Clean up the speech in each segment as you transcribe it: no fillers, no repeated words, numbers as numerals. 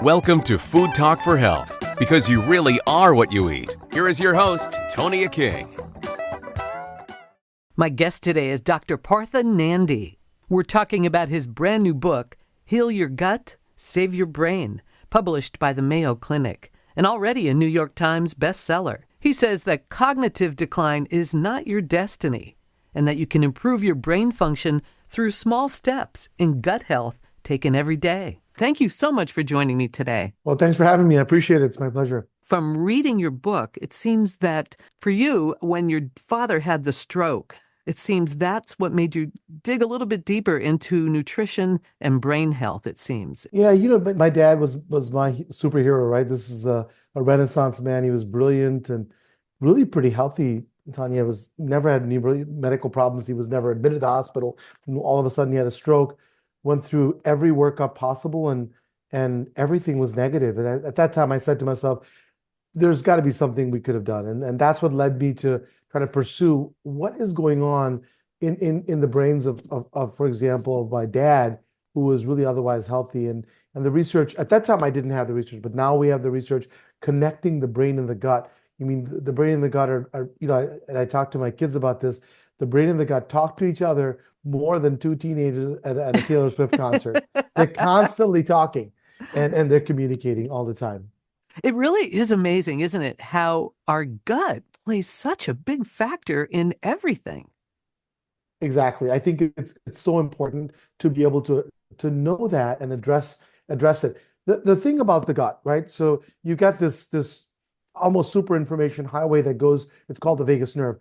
Welcome to Food Talk for Health, because you really are what you eat. Here is your host, Tonia King. My guest today is Dr. Partha Nandi. We're talking about his brand new book, Heal Your Gut, Save Your Brain, published by the Mayo Clinic, and already a New York Times bestseller. He says that cognitive decline is not your destiny, and that you can improve your brain function through small steps in gut health taken every day. Thank you so much for joining me today. Well, thanks for having me. I appreciate it. It's my pleasure. From reading your book, it seems that for you, when your father had the stroke, it seems that's what made you dig a little bit deeper into nutrition and brain health, it seems. Yeah, but my dad was my superhero, right? This is a Renaissance man. He was brilliant and really pretty healthy. Tonia was never had any really medical problems. He was never admitted to the hospital. And all of a sudden, he had a stroke. Went through every workup possible, and everything was negative. And at that time, I said to myself, "There's got to be something we could have done." And that's what led me to try to pursue what is going on in the brains of, for example, of my dad, who was really otherwise healthy. And the research at that time, I didn't have the research, but now we have the research connecting the brain and the gut. I mean, the brain and the gut are and I talk to my kids about this. The brain and the gut talk to each other more than two teenagers at a Taylor Swift concert. They're constantly talking and they're communicating all the time. It really is amazing, isn't it, how our gut plays such a big factor in everything. Exactly. I think it's so important to be able to know that and address it. The thing about the gut, right? So you've got this almost super information highway that goes, it's called the vagus nerve,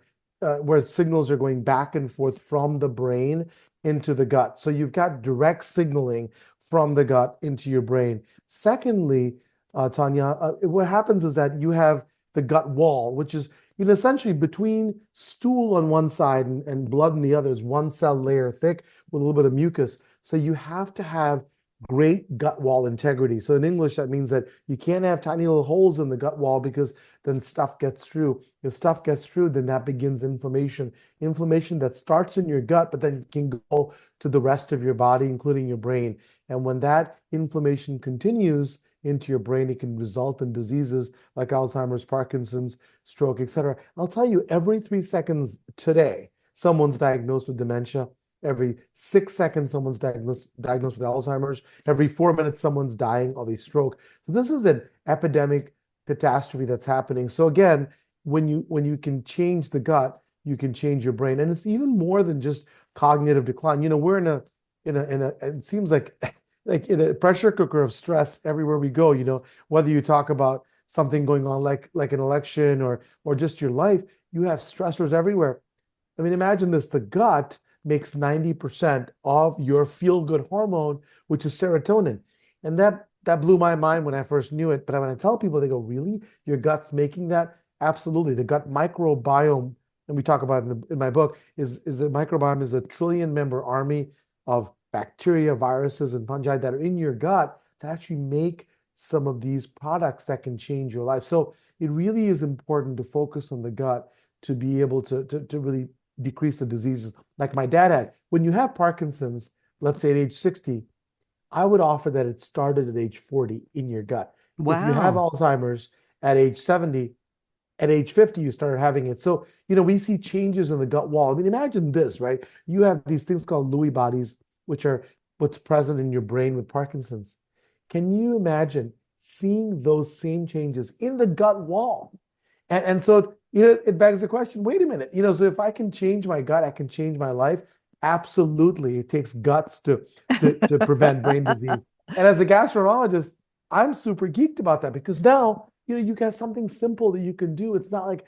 where signals are going back and forth from the brain into the gut. So you've got direct signaling from the gut into your brain. Secondly, Tonia, what happens is that you have the gut wall, which is essentially between stool on one side and blood on the other, is one cell layer thick with a little bit of mucus. So you have to have great gut wall integrity. So in English, that means that you can't have tiny little holes in the gut wall, because then stuff gets through. If stuff gets through, then that begins inflammation. Inflammation that starts in your gut, but then can go to the rest of your body, including your brain. And when that inflammation continues into your brain, it can result in diseases like Alzheimer's, Parkinson's, stroke, etc. I'll tell you, every 3 seconds today, someone's diagnosed with dementia. Every 6 seconds, someone's diagnosed with Alzheimer's. Every 4 minutes, someone's dying of a stroke. So this is an epidemic catastrophe that's happening. So again, when you can change the gut, you can change your brain, and it's even more than just cognitive decline. We're in a it seems like in a pressure cooker of stress everywhere we go. Whether you talk about something going on like an election or just your life, you have stressors everywhere. I mean, imagine this: the gut makes 90% of your feel-good hormone, which is serotonin. And that blew my mind when I first knew it. But when I tell people, they go, "Really? Your gut's making that?" Absolutely. The gut microbiome, and we talk about it in my book, is a microbiome is a trillion-member army of bacteria, viruses, and fungi that are in your gut that actually make some of these products that can change your life. So it really is important to focus on the gut to be able to really decrease the diseases like my dad had. When you have Parkinson's, let's say at age 60, I would offer that it started at age 40 in your gut. Wow. If you have Alzheimer's at age 70, at age 50, you started having it. So, we see changes in the gut wall. I mean, imagine this, right? You have these things called Lewy bodies, which are what's present in your brain with Parkinson's. Can you imagine seeing those same changes in the gut wall? And so, it begs the question, wait a minute, so if I can change my gut, I can change my life. Absolutely. It takes guts to prevent brain disease. And as a gastroenterologist, I'm super geeked about that, because now, you have something simple that you can do. It's not like,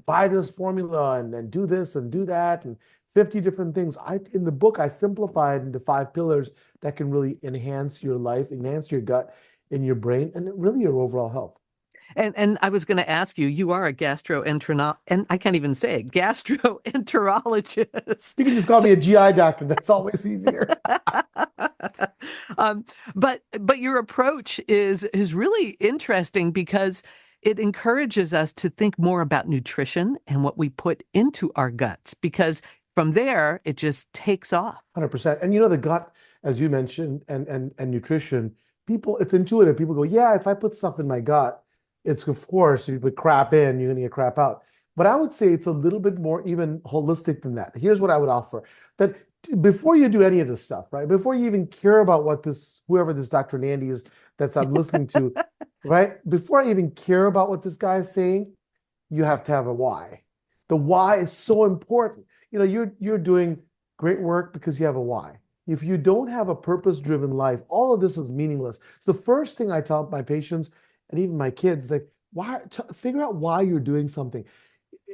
buy this formula and do this and do that and 50 different things. In the book, I simplify it into 5 pillars that can really enhance your life, enhance your gut and your brain, and really your overall health. And I was going to ask you, you are a gastroenterologist, and I can't even say it, gastroenterologist. You can just call me a GI doctor. That's always easier. But your approach is really interesting, because it encourages us to think more about nutrition and what we put into our guts, because from there, it just takes off. 100%. And the gut, as you mentioned, and nutrition people, it's intuitive. People go, yeah, if I put stuff in my gut, it's of course, if you put crap in, you're gonna get crap out. But I would say it's a little bit more even holistic than that. Here's what I would offer. That before you do any of this stuff, right? Before you even care about what this, whoever this Dr. Nandi is that's I'm listening to, right? Before I even care about what this guy is saying, you have to have a why. The why is so important. You know, you're doing great work because you have a why. If you don't have a purpose-driven life, all of this is meaningless. So the first thing I tell my patients and even my kids, like, figure out why you're doing something.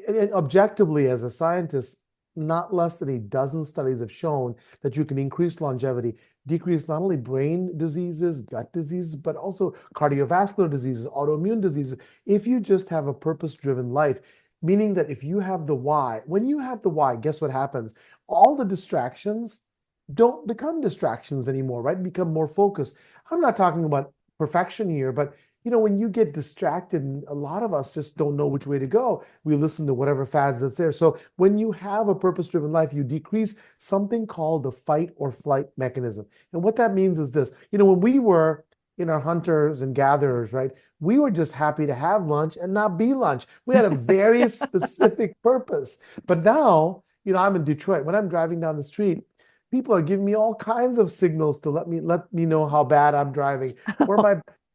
And objectively, as a scientist, not less than a dozen studies have shown that you can increase longevity, decrease not only brain diseases, gut diseases, but also cardiovascular diseases, autoimmune diseases, if you just have a purpose-driven life. Meaning that if you have the why, when you have the why, guess what happens? All the distractions don't become distractions anymore, right? Become more focused. I'm not talking about perfection here, but you know, when you get distracted, and a lot of us just don't know which way to go, we listen to whatever fads that's there. So when you have a purpose-driven life, you decrease something called the fight or flight mechanism. And what that means is this, you know, when we were in our hunters and gatherers, right? We were just happy to have lunch and not be lunch. We had a very specific purpose. But now, you know, I'm in Detroit. When I'm driving down the street, people are giving me all kinds of signals to let me know how bad I'm driving,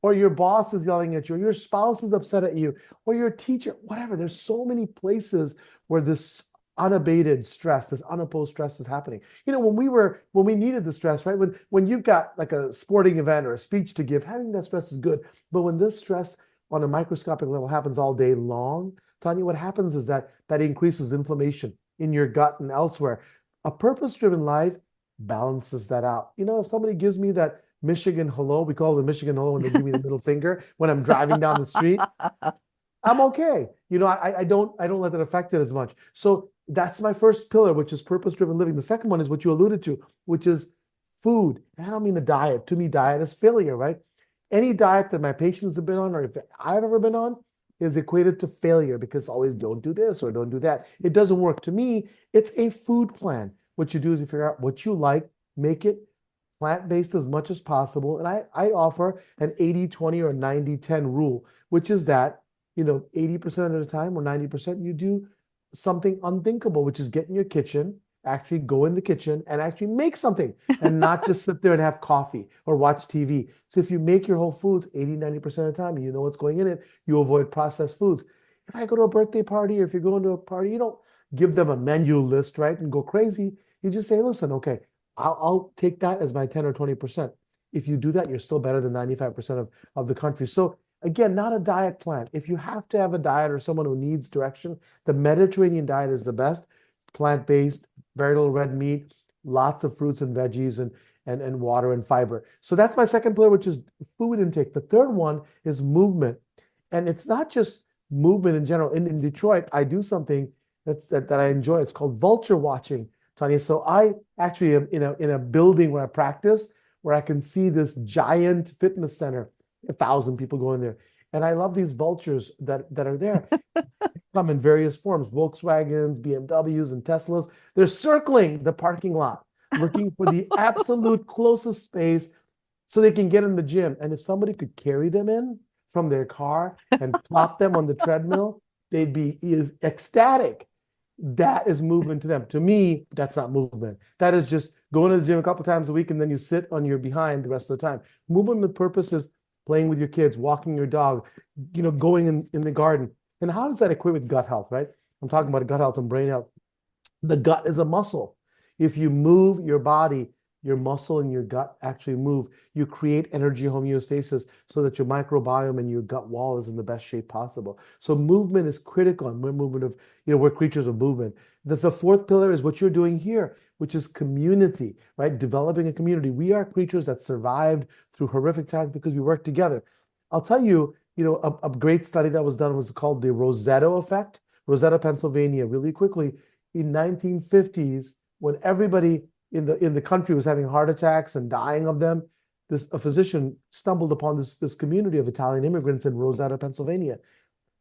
or your boss is yelling at you, or your spouse is upset at you, or your teacher, whatever. There's so many places where this unabated stress, this unopposed stress is happening. You know, when we needed the stress, right? When you've got like a sporting event or a speech to give, having that stress is good. But when this stress on a microscopic level happens all day long, Tonia, what happens is that increases inflammation in your gut and elsewhere. A purpose-driven life balances that out. You know, if somebody gives me that Michigan hello, we call it the Michigan hello when they give me the middle finger when I'm driving down the street, I'm okay. You know, I don't let that affect it as much. So that's my first pillar, which is purpose-driven living. The second one is what you alluded to, which is food. And I don't mean the diet. To me, diet is failure, right? Any diet that my patients have been on, or if I've ever been on, is equated to failure because always don't do this or don't do that. It doesn't work. To me, it's a food plan. What you do is you figure out what you like, make it plant-based as much as possible. And I offer an 80-20 or 90-10 rule, which is that, you know, 80% of the time or 90% you do something unthinkable, which is get in your kitchen, actually go in the kitchen and actually make something and not just sit there and have coffee or watch TV. So if you make your whole foods 80-90% of the time, you know what's going in it, you avoid processed foods. If I go to a birthday party or if you're going to a party, you don't give them a menu list, right, and go crazy. You just say, listen, okay, I'll take that as my 10 or 20%. If you do that, you're still better than 95% of the country. So again, not a diet plan. If you have to have a diet or someone who needs direction, the Mediterranean diet is the best. Plant-based, very little red meat, lots of fruits and veggies and water and fiber. So that's my second pillar, which is food intake. The third one is movement. And it's not just movement in general. In Detroit, I do something that I enjoy. It's called vulture watching, Tonia. So I actually am in a building where I practice, where I can see this giant fitness center, 1,000 people go in there. And I love these vultures that are there. Come in various forms, Volkswagens, BMWs, and Teslas. They're circling the parking lot, looking for the absolute closest space so they can get in the gym. And if somebody could carry them in from their car and plop them on the treadmill, they'd be ecstatic. That is movement to them. To me, that's not movement. That is just going to the gym a couple times a week and then you sit on your behind the rest of the time. Movement with purpose is playing with your kids, walking your dog, you know, going in the garden. And how does that equate with gut health, right? I'm talking about gut health and brain health. The gut is a muscle. If you move your body, your muscle and your gut actually move. You create energy homeostasis so that your microbiome and your gut wall is in the best shape possible. So movement is critical, and we're creatures of movement. The fourth pillar is what you're doing here, which is community, right? Developing a community. We are creatures that survived through horrific times because we work together. I'll tell you, a great study that was done was called the Rosetta effect. Rosetta, Pennsylvania, really quickly, in 1950s, when everybody in the country was having heart attacks and dying of them, a physician stumbled upon this community of Italian immigrants in Rosetta, Pennsylvania.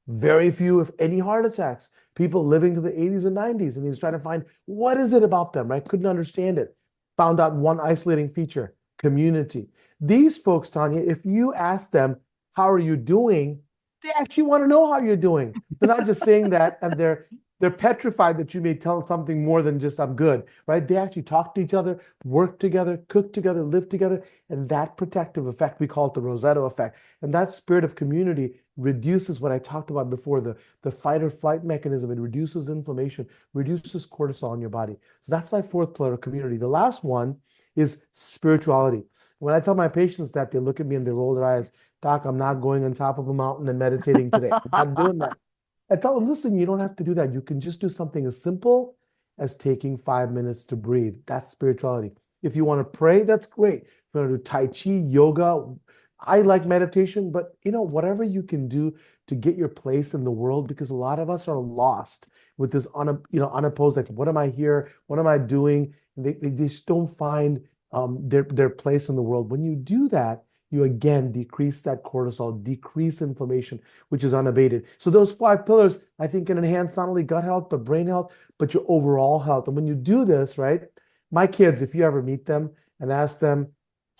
Very few, if any, heart attacks. People living to the 80s and 90s, and he was trying to find what is it about them, right? Couldn't understand it. Found out one isolating feature. community. These folks, Tonya, if you ask them, how are you doing? They actually want to know how you're doing. They're not just saying that and they're petrified that you may tell something more than just I'm good, right? They actually talk to each other, work together, cook together, live together. And that protective effect, we call it the Rosetta effect. And that spirit of community reduces what I talked about before, the fight or flight mechanism. It reduces inflammation, reduces cortisol in your body. So that's my fourth pillar of community. The last one is spirituality. When I tell my patients that, they look at me and they roll their eyes. Doc, I'm not going on top of a mountain and meditating today. I'm not doing that. I tell them, listen, you don't have to do that. You can just do something as simple as taking 5 minutes to breathe. That's spirituality. If you want to pray, that's great. If you want to do Tai Chi, yoga, I like meditation, but whatever you can do to get your place in the world, because a lot of us are lost with this unopposed, like, what am I here? What am I doing? And they just don't find their place in the world. When you do that, you again decrease that cortisol, decrease inflammation, which is unabated. So those 5 pillars, I think, can enhance not only gut health, but brain health, but your overall health. And when you do this, right, my kids, if you ever meet them and ask them,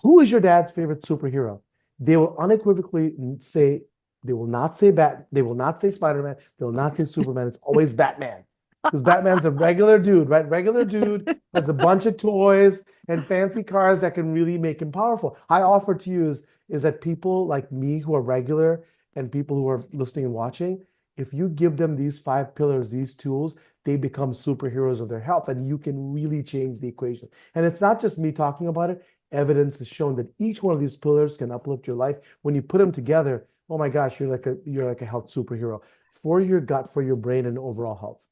who is your dad's favorite superhero? They will unequivocally say, they will not say Spider-Man, they will not say Superman, it's always Batman. Because Batman's a regular dude, right? Regular dude has a bunch of toys and fancy cars that can really make him powerful. I offer to you is that people like me who are regular and people who are listening and watching, if you give them these 5 pillars, these tools, they become superheroes of their health, and you can really change the equation. And it's not just me talking about it. Evidence has shown that each one of these pillars can uplift your life. When you put them together, oh my gosh, you're like a health superhero for your gut, for your brain, and overall health.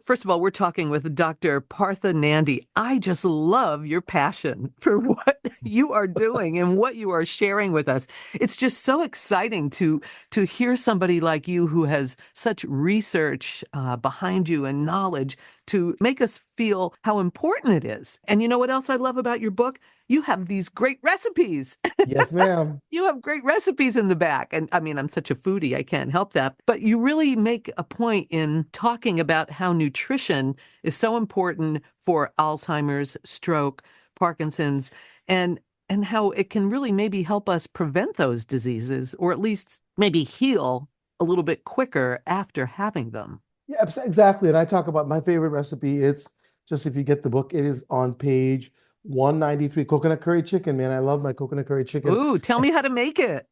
First of all, we're talking with Dr. Partha Nandi. I just love your passion for what you are doing and what you are sharing with us. It's just so exciting to hear somebody like you who has such research behind you and knowledge to make us feel how important it is. And you know what else I love about your book? You have these great recipes. Yes, ma'am. You have great recipes in the back. And I mean, I'm such a foodie, I can't help that. But you really make a point in talking about how nutrition is so important for Alzheimer's, stroke, Parkinson's, and how it can really maybe help us prevent those diseases, or at least maybe heal a little bit quicker after having them. Yeah, exactly. And I talk about my favorite recipe. It's just, if you get the book, it is on page 193, coconut curry chicken, man. I love my coconut curry chicken. Ooh, tell me how to make it.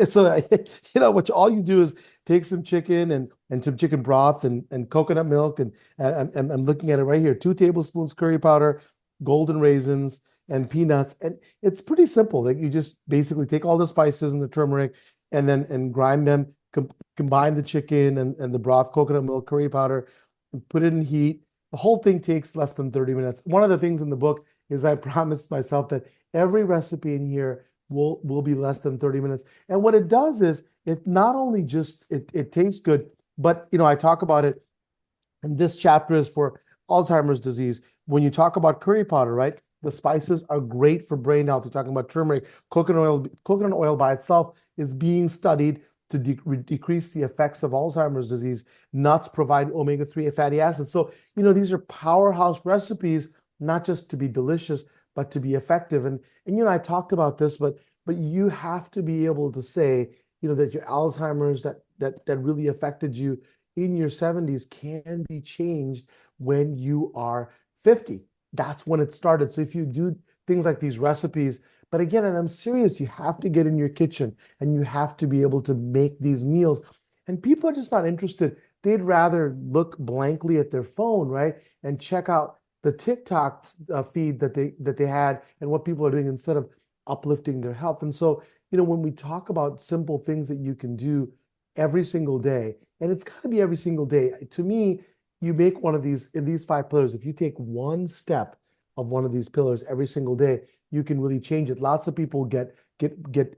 So, what all you do is take some chicken and some chicken broth and coconut milk. And I'm looking at it right here, 2 tablespoons curry powder, golden raisins, and peanuts. And it's pretty simple. Like, you just basically take all the spices and the turmeric and grind them, combine the chicken and the broth, coconut milk, curry powder, and put it in heat. The whole thing takes less than 30 minutes. One of the things in the book is I promised myself that every recipe in here will be less than 30 minutes. And what it does is it not only just, it tastes good, but, I talk about it, and this chapter is for Alzheimer's disease. When you talk about curry powder, right? The spices are great for brain health. You're talking about turmeric, coconut oil. Coconut oil by itself is being studied to decrease the effects of Alzheimer's disease. Nuts provide omega-3 fatty acids. So, these are powerhouse recipes, not just to be delicious, but to be effective. And I talked about this, but you have to be able to say, that your Alzheimer's that really affected you in your 70s can be changed when you are 50. That's when it started. So if you do things like these recipes, but again, and I'm serious, you have to get in your kitchen and you have to be able to make these meals. And people are just not interested. They'd rather look blankly at their phone, right? And check out the TikTok feed that they had and what people are doing instead of uplifting their health. And so, when we talk about simple things that you can do every single day, and it's got to be every single day. To me, you make one of these, in these 5 pillars, if you take one step of one of these pillars every single day, you can really change it. Lots of people get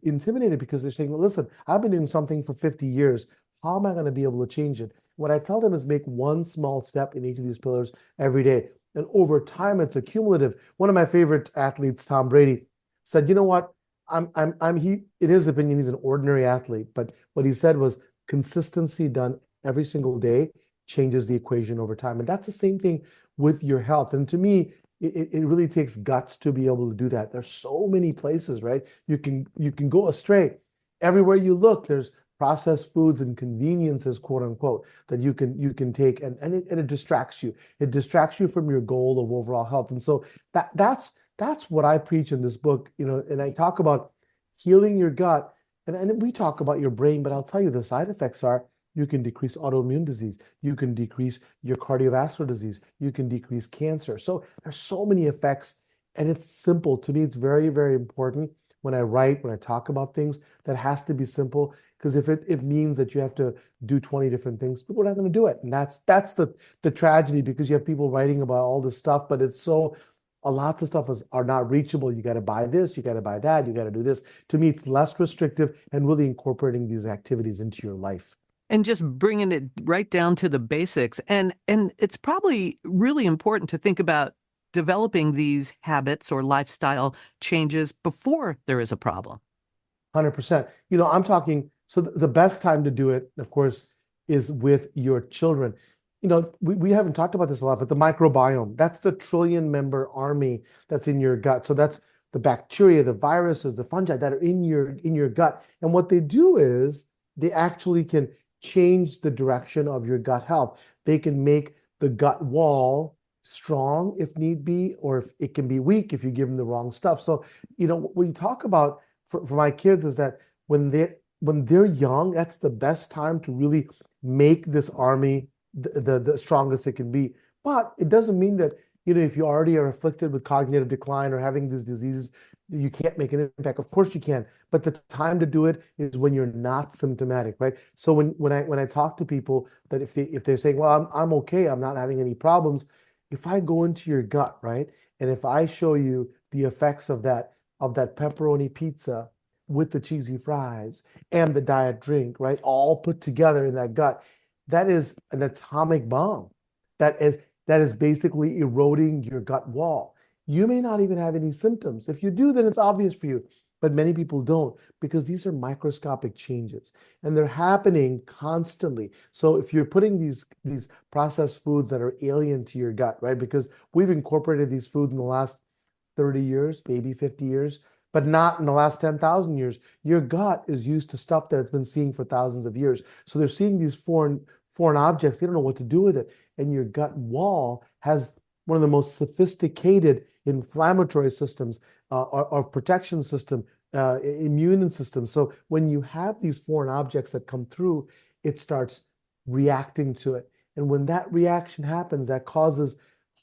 intimidated because they're saying, well, listen, I've been doing something for 50 years. How am I going to be able to change it? What I tell them is make one small step in each of these pillars every day. And over time, it's accumulative. One of my favorite athletes, Tom Brady, said, you know what? In his opinion, he's an ordinary athlete. But what he said was consistency done every single day changes the equation over time. And that's the same thing with your health. And to me, it really takes guts to be able to do that. There's so many places, right? You can go astray. Everywhere you look, there's processed foods and conveniences, quote unquote, that you can take, and it distracts you. It distracts you from your goal of overall health. And so that's what I preach in this book, and I talk about healing your gut, and we talk about your brain, but I'll tell you the side effects are you can decrease autoimmune disease, you can decrease your cardiovascular disease, you can decrease cancer. So there's so many effects, and it's simple. To me, it's very, very important when I write, when I talk about things, that has to be simple. Because if it means that you have to do 20 different things, people are not going to do it. And that's the tragedy, because you have people writing about all this stuff, but it's so a lot of stuff are not reachable. You got to buy this, you got to buy that, you got to do this. To me, it's less restrictive and really incorporating these activities into your life. And just bringing it right down to the basics. And it's probably really important to think about developing these habits or lifestyle changes before there is a problem. 100%. I'm talking, so the best time to do it, of course, is with your children. We haven't talked about this a lot, but the microbiome, that's the trillion member army that's in your gut. So that's the bacteria, the viruses, the fungi that are in your gut. And what they do is they actually can change the direction of your gut health. They can make the gut wall strong if need be, or if it can be weak if you give them the wrong stuff. So, when you talk about for my kids is that when they're young, that's the best time to really make this army the strongest it can be. But it doesn't mean that, if you already are afflicted with cognitive decline or having these diseases, you can't make an impact. Of course you can, but the time to do it is when you're not symptomatic, right? So when I talk to people, that if they're saying, well, I'm okay, I'm not having any problems, if I go into your gut, right, and if I show you the effects of that pepperoni pizza with the cheesy fries and the diet drink, right, all put together in that gut, that is an atomic bomb. That is basically eroding your gut wall. You may not even have any symptoms. If you do, then it's obvious for you. But many people don't, because these are microscopic changes and they're happening constantly. So if you're putting these processed foods that are alien to your gut, right? Because we've incorporated these foods in the last 30 years, maybe 50 years, but not in the last 10,000 years. Your gut is used to stuff that it's been seeing for thousands of years. So they're seeing these foreign objects. They don't know what to do with it. And your gut wall has one of the most sophisticated inflammatory systems, or protection system, immune system. So when you have these foreign objects that come through, it starts reacting to it. And when that reaction happens, that causes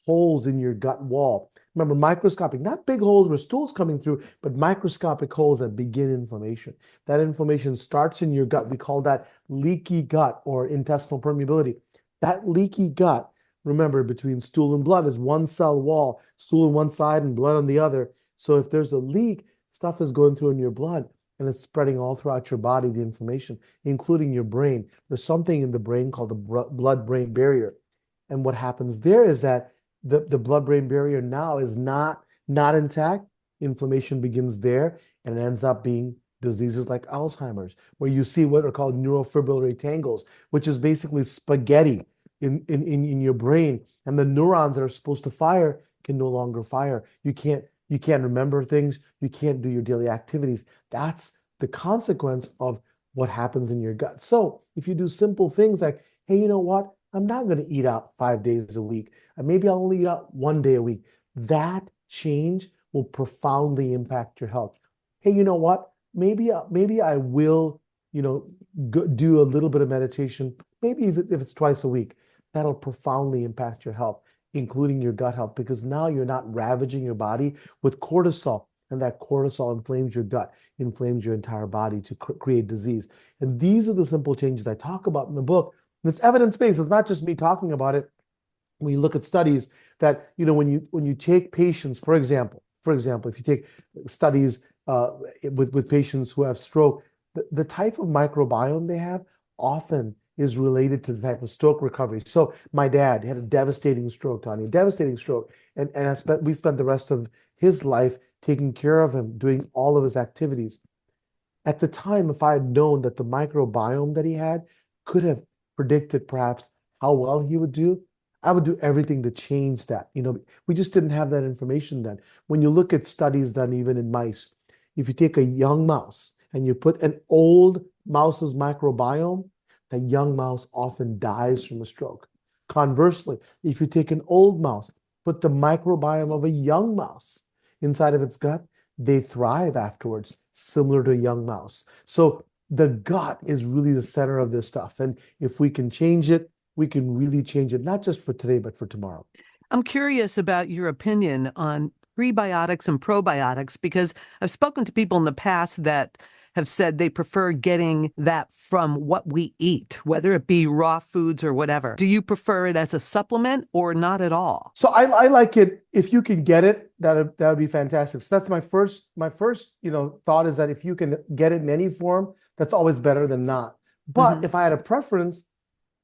holes in your gut wall. Remember, microscopic, not big holes where stool's coming through, but microscopic holes that begin inflammation. That inflammation starts in your gut. We call that leaky gut or intestinal permeability. That leaky gut, remember, between stool and blood is one cell wall, stool on one side and blood on the other. So if there's a leak, stuff is going through in your blood and it's spreading all throughout your body, the inflammation, including your brain. There's something in the brain called the blood-brain barrier. And what happens there is that the blood-brain barrier now is not intact. Inflammation begins there, and it ends up being diseases like Alzheimer's, where you see what are called neurofibrillary tangles, which is basically spaghetti in your brain, and the neurons that are supposed to fire can no longer fire. You can't remember things. You can't do your daily activities. That's the consequence of what happens in your gut. So if you do simple things like, hey, you know what? I'm not going to eat out 5 days a week. Maybe I'll only eat out 1 day a week. That change will profoundly impact your health. Hey, you know what? Maybe I will, do a little bit of meditation. Maybe if it's twice a week, that'll profoundly impact your health, including your gut health, because now you're not ravaging your body with cortisol, and that cortisol inflames your gut, inflames your entire body to create disease. And these are the simple changes I talk about in the book. And it's evidence-based. It's not just me talking about it. When you look at studies that, when you take patients, for example, if you take studies with patients who have stroke, the type of microbiome they have often is related to the type of stroke recovery. So my dad had a devastating stroke, Tonia, devastating stroke. And we spent the rest of his life taking care of him, doing all of his activities. At the time, if I had known that the microbiome that he had could have predicted perhaps how well he would do, I would do everything to change that. We just didn't have that information then. When you look at studies done even in mice, if you take a young mouse and you put an old mouse's microbiome, that young mouse often dies from a stroke. Conversely, if you take an old mouse, put the microbiome of a young mouse inside of its gut, they thrive afterwards, similar to a young mouse. So the gut is really the center of this stuff. And if we can change it, we can really change it, not just for today, but for tomorrow. I'm curious about your opinion on prebiotics and probiotics, because I've spoken to people in the past that have said they prefer getting that from what we eat, whether it be raw foods or whatever. Do you prefer it as a supplement or not at all? So I like it if you can get it, that would be fantastic. So that's my first thought is that if you can get it in any form, that's always better than not. But if I had a preference,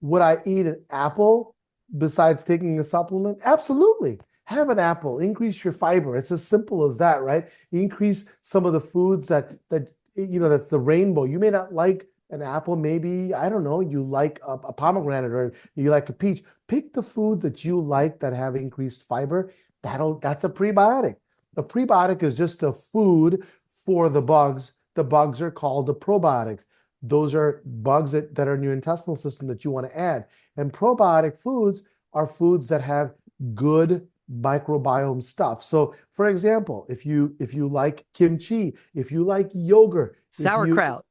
would I eat an apple besides taking a supplement? Absolutely. Have an apple, increase your fiber. It's as simple as that, right? Increase some of the foods that's the rainbow. You may not like an apple, maybe, I don't know, you like a pomegranate or you like a peach. Pick the foods that you like that have increased fiber. That's a prebiotic. A prebiotic is just a food for the bugs. The bugs are called the probiotics. Those are bugs that are in your intestinal system that you want to add. And probiotic foods are foods that have good microbiome stuff. So, for example, if you like kimchi, if you like yogurt, sauerkraut,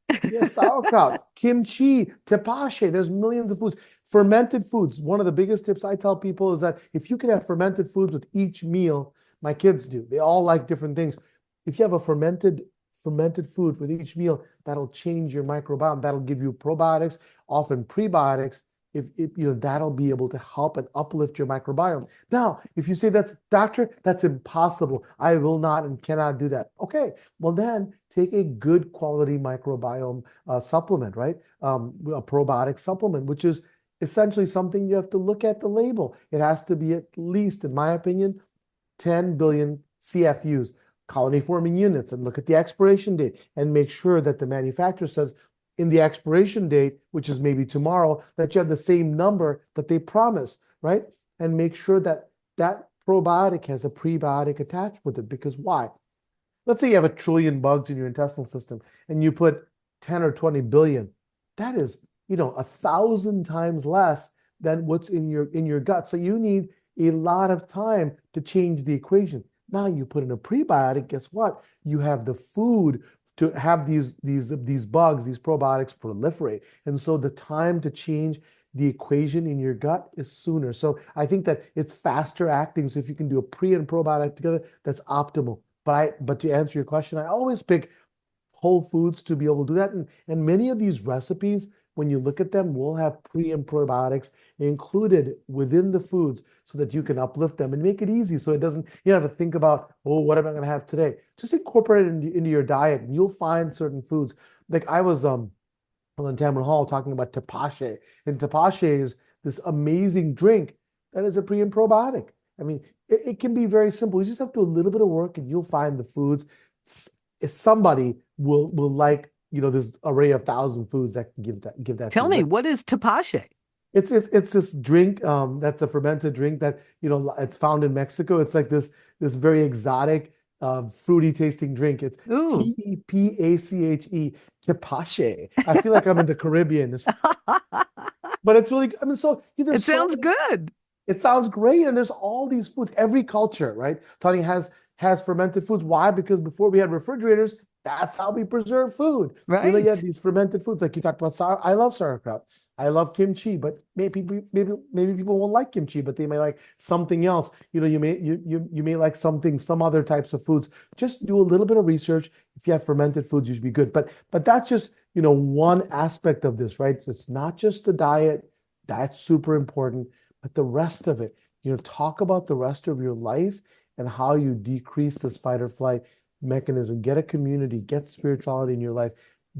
sauerkraut, kimchi, tepache, there's millions of foods. Fermented foods. One of the biggest tips I tell people is that if you can have fermented foods with each meal, my kids do. They all like different things. If you have a fermented food with each meal, that'll change your microbiome. That'll give you probiotics, often prebiotics. If that'll be able to help and uplift your microbiome. Now, if you say doctor, that's impossible. I will not and cannot do that. Okay, well then take a good quality microbiome supplement, right? A probiotic supplement, which is essentially something you have to look at the label. It has to be at least, in my opinion, 10 billion CFUs, colony forming units, and look at the expiration date and make sure that the manufacturer says in the expiration date, which is maybe tomorrow, that you have the same number that they promise, right? And make sure that that probiotic has a prebiotic attached with it. Because why? Let's say you have 1 trillion bugs in your intestinal system and you put 10 or 20 billion. That is, 1,000 times less than what's in your gut. So you need a lot of time to change the equation. Now you put in a prebiotic, guess what? You have the food to have these bugs, these probiotics proliferate. And so the time to change the equation in your gut is sooner. So I think that it's faster acting. So if you can do a pre and probiotic together, that's optimal. But to answer your question, I always pick whole foods to be able to do that. And many of these recipes, when you look at them, will have pre and probiotics included within the foods so that you can uplift them and make it easy. So it doesn't, you don't have to think about, what am I going to have today? Just incorporate it into your diet and you'll find certain foods. Like I was on Tamron Hall talking about tepache, and tepache is this amazing drink that is a pre and probiotic. I mean, it can be very simple. You just have to do a little bit of work and you'll find the foods. If somebody will like, this array of 1,000 foods that can give that. Tell me, what is tepache? It's this drink that's a fermented drink that it's found in Mexico. It's like this very exotic fruity tasting drink. It's Tepache, tepache. I feel like I'm in the Caribbean, but it's really. I mean, so it sounds good. It sounds great, and there's all these foods. Every culture, right? Tonia has fermented foods. Why? Because before we had refrigerators, that's how we preserve food. Right. You have these fermented foods, like you talked about. I love sauerkraut. I love kimchi, but maybe people won't like kimchi, but they may like something else. You may like some other types of foods. Just do a little bit of research. If you have fermented foods, you should be good. But that's just one aspect of this, right? It's not just the diet. That's super important, but the rest of it. Talk about the rest of your life and how you decrease this fight or flight mechanism. Get a community, get spirituality in your life,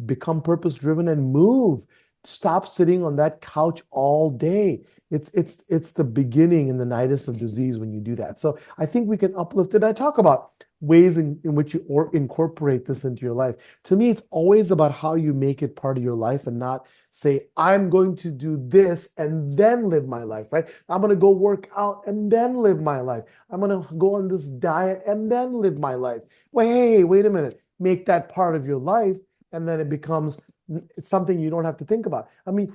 become purpose driven and move. stop sitting on that couch all day. It's the beginning and the nidus of disease when you do that. So I think we can uplift it. I talk about ways in which you incorporate this into your life. To me, it's always about how you make it part of your life and not say, I'm going to do this and then live my life, right? I'm going to go work out and then live my life. I'm going to go on this diet and then live my life. Well, hey, wait a minute. Make that part of your life, and then it becomes something you don't have to think about. I mean,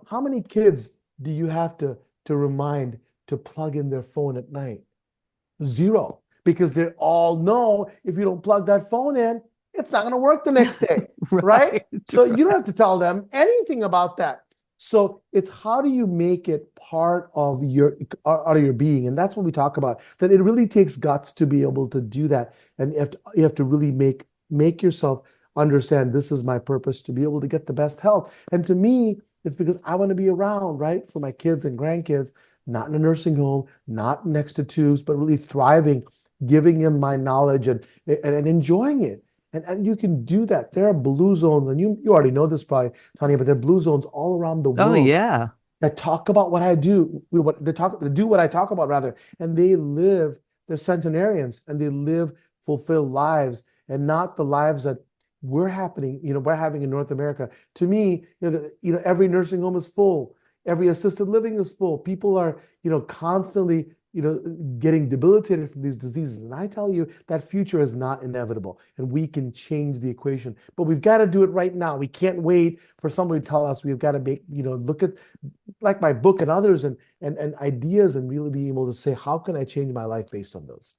how many kids do you have to remind to plug in their phone at night? Zero. Because they all know if you don't plug that phone in, it's not going to work the next day, right? So you don't have to tell them anything about that. So it's how do you make it part of your being? And that's what we talk about, that it really takes guts to be able to do that. And you have to really make yourself understand, this is my purpose, to be able to get the best health. And to me, it's because I want to be around, right, for my kids and grandkids, not in a nursing home, not next to tubes, but really thriving, giving them my knowledge and enjoying it. And you can do that. There are blue zones, and you already know this probably, Tonia, but there are blue zones all around the world. Oh, yeah. That talk about what I do, they do what I talk about, rather, and they're centenarians, and they live fulfilled lives, and not the lives that we're having in North America. To me, every nursing home is full, every assisted living is full. People are, constantly, getting debilitated from these diseases. And I tell you, that future is not inevitable, and we can change the equation. But we've got to do it right now. We can't wait for somebody to tell us. We've got to make, look at, like my book and others, and ideas, and really be able to say, how can I change my life based on those?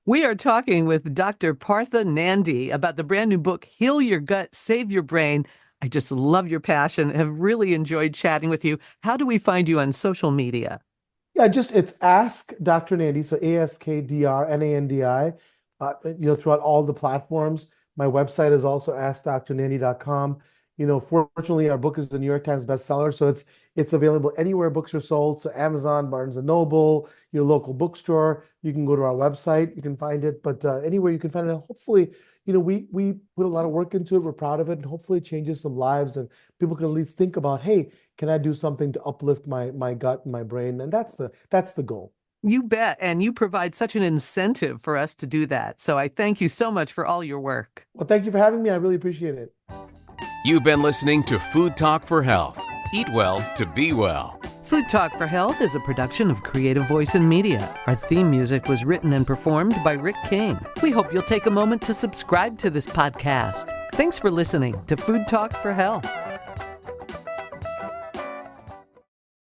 We are talking with Dr. Partha Nandi about the brand new book, Heal Your Gut, Save Your Brain. I just love your passion. Have really enjoyed chatting with you. How do we find you on social media? Yeah, it's Ask Dr. Nandi, so AskDrNandi, throughout all the platforms. My website is also AskDrNandi.com. Fortunately, our book is the New York Times bestseller, so it's available anywhere books are sold. So Amazon, Barnes & Noble, your local bookstore. You can go to our website, you can find it, but anywhere you can find it. Hopefully, we put a lot of work into it. We're proud of it, and hopefully it changes some lives, and people can at least think about, hey, can I do something to uplift my gut and my brain? And that's the goal. You bet. And you provide such an incentive for us to do that. So I thank you so much for all your work. Well, thank you for having me. I really appreciate it. You've been listening to Food Talk for Health. Eat well to be well. Food Talk for Health is a production of Creative Voice and Media. Our theme music was written and performed by Rick King. We hope you'll take a moment to subscribe to this podcast. Thanks for listening to Food Talk for Health.